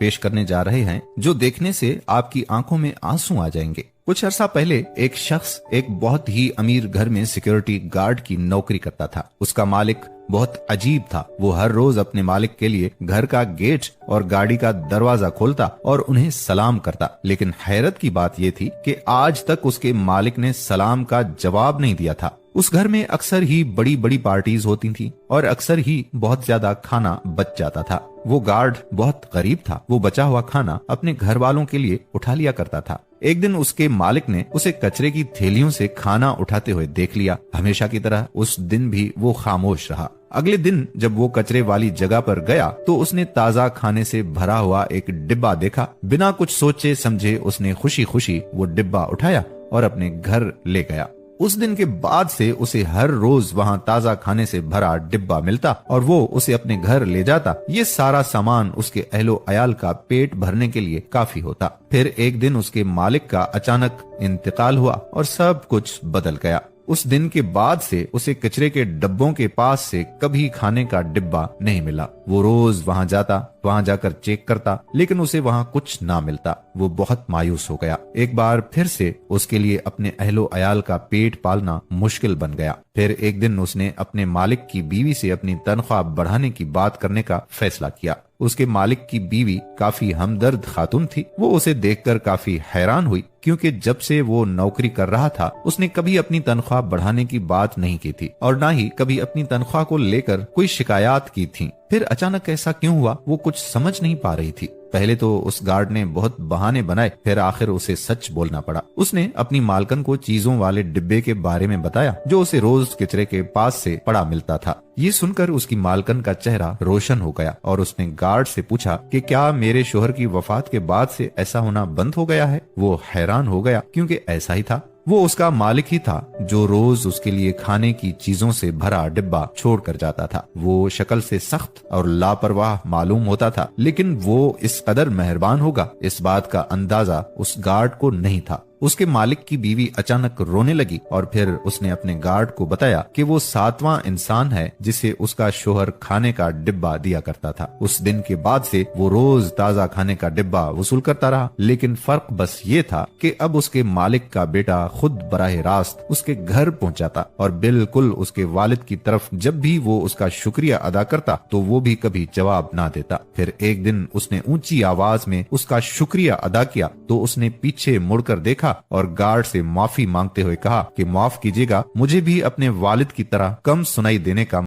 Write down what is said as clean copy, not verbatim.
پیش کرنے جا رہے ہیں جو دیکھنے سے آپ کی آنکھوں میں آنسو آ جائیں گے۔ کچھ عرصہ پہلے ایک شخص ایک بہت ہی امیر گھر میں سیکیورٹی گارڈ کی نوکری کرتا تھا۔ اس کا مالک بہت عجیب تھا۔ وہ ہر روز اپنے مالک کے لیے گھر کا گیٹ اور گاڑی کا دروازہ کھولتا اور انہیں سلام کرتا، لیکن حیرت کی بات یہ تھی کہ آج تک اس کے مالک نے سلام کا جواب نہیں دیا تھا۔ اس گھر میں اکثر ہی بڑی بڑی پارٹیز ہوتی تھیں اور اکثر ہی بہت زیادہ کھانا بچ جاتا تھا۔ وہ گارڈ بہت غریب تھا۔ وہ بچا ہوا کھانا اپنے گھر والوں کے لیے اٹھا لیا کرتا تھا۔ ایک دن اس کے مالک نے اسے کچرے کی تھیلیوں سے کھانا اٹھاتے ہوئے دیکھ لیا۔ ہمیشہ کی طرح اس دن بھی وہ خاموش رہا۔ اگلے دن جب وہ کچرے والی جگہ پر گیا تو اس نے تازہ کھانے سے بھرا ہوا ایک ڈبہ دیکھا۔ بنا کچھ سوچے سمجھے اس نے خوشی خوشی وہ ڈبہ اٹھایا اور اپنے گھر لے گیا۔ اس دن کے بعد سے اسے ہر روز وہاں تازہ کھانے سے بھرا ڈبہ ملتا اور وہ اسے اپنے گھر لے جاتا۔ یہ سارا سامان اس کے اہل و عیال کا پیٹ بھرنے کے لیے کافی ہوتا۔ پھر ایک دن اس کے مالک کا اچانک انتقال ہوا اور سب کچھ بدل گیا۔ اس دن کے بعد سے اسے کچرے کے ڈبوں کے پاس سے کبھی کھانے کا ڈبہ نہیں ملا۔ وہ روز وہاں جاتا، وہاں جا کر چیک کرتا، لیکن اسے وہاں کچھ نہ ملتا۔ وہ بہت مایوس ہو گیا۔ ایک بار پھر سے اس کے لیے اپنے اہل و عیال کا پیٹ پالنا مشکل بن گیا۔ پھر ایک دن اس نے اپنے مالک کی بیوی سے اپنی تنخواہ بڑھانے کی بات کرنے کا فیصلہ کیا۔ اس کے مالک کی بیوی کافی ہمدرد خاتون تھی۔ وہ اسے دیکھ کر کافی حیران ہوئی کیونکہ جب سے وہ نوکری کر رہا تھا اس نے کبھی اپنی تنخواہ بڑھانے کی بات نہیں کی تھی اور نہ ہی کبھی اپنی تنخواہ کو لے کر کوئی شکایات کی تھی۔ پھر اچانک ایسا کیوں ہوا وہ کچھ سمجھ نہیں پا رہی تھی۔ پہلے تو اس گارڈ نے بہت بہانے بنائے، پھر آخر اسے سچ بولنا پڑا۔ اس نے اپنی مالکن کو چیزوں والے ڈبے کے بارے میں بتایا جو اسے روز کچرے کے پاس سے پڑا ملتا تھا۔ یہ سن کر اس کی مالکن کا چہرہ روشن ہو گیا اور اس نے گارڈ سے پوچھا کہ کیا میرے شوہر کی وفات کے بعد سے ایسا ہونا بند ہو گیا ہے؟ وہ حیران ہو گیا کیونکہ ایسا ہی تھا۔ وہ اس کا مالک ہی تھا جو روز اس کے لیے کھانے کی چیزوں سے بھرا ڈبہ چھوڑ کر جاتا تھا۔ وہ شکل سے سخت اور لاپرواہ معلوم ہوتا تھا، لیکن وہ اس قدر مہربان ہوگا اس بات کا اندازہ اس گارڈ کو نہیں تھا۔ اس کے مالک کی بیوی اچانک رونے لگی اور پھر اس نے اپنے گارڈ کو بتایا کہ وہ 7واں انسان ہے جسے اس کا شوہر کھانے کا ڈبہ دیا کرتا تھا۔ اس دن کے بعد سے وہ روز تازہ کھانے کا ڈبہ وصول کرتا رہا، لیکن فرق بس یہ تھا کہ اب اس کے مالک کا بیٹا خود براہ راست اس کے گھر پہنچاتا اور بالکل اس کے والد کی طرف جب بھی وہ اس کا شکریہ ادا کرتا تو وہ بھی کبھی جواب نہ دیتا۔ پھر ایک دن اس نے اونچی آواز میں اس کا شکریہ ادا کیا تو اس نے پیچھے مڑ کر دیکھا اور گارڈ سے معافی مانگتے ہوئے کہا کہ معاف کیجیے گا، مجھے بھی اپنے والد کی طرح کم سنائی دینے کا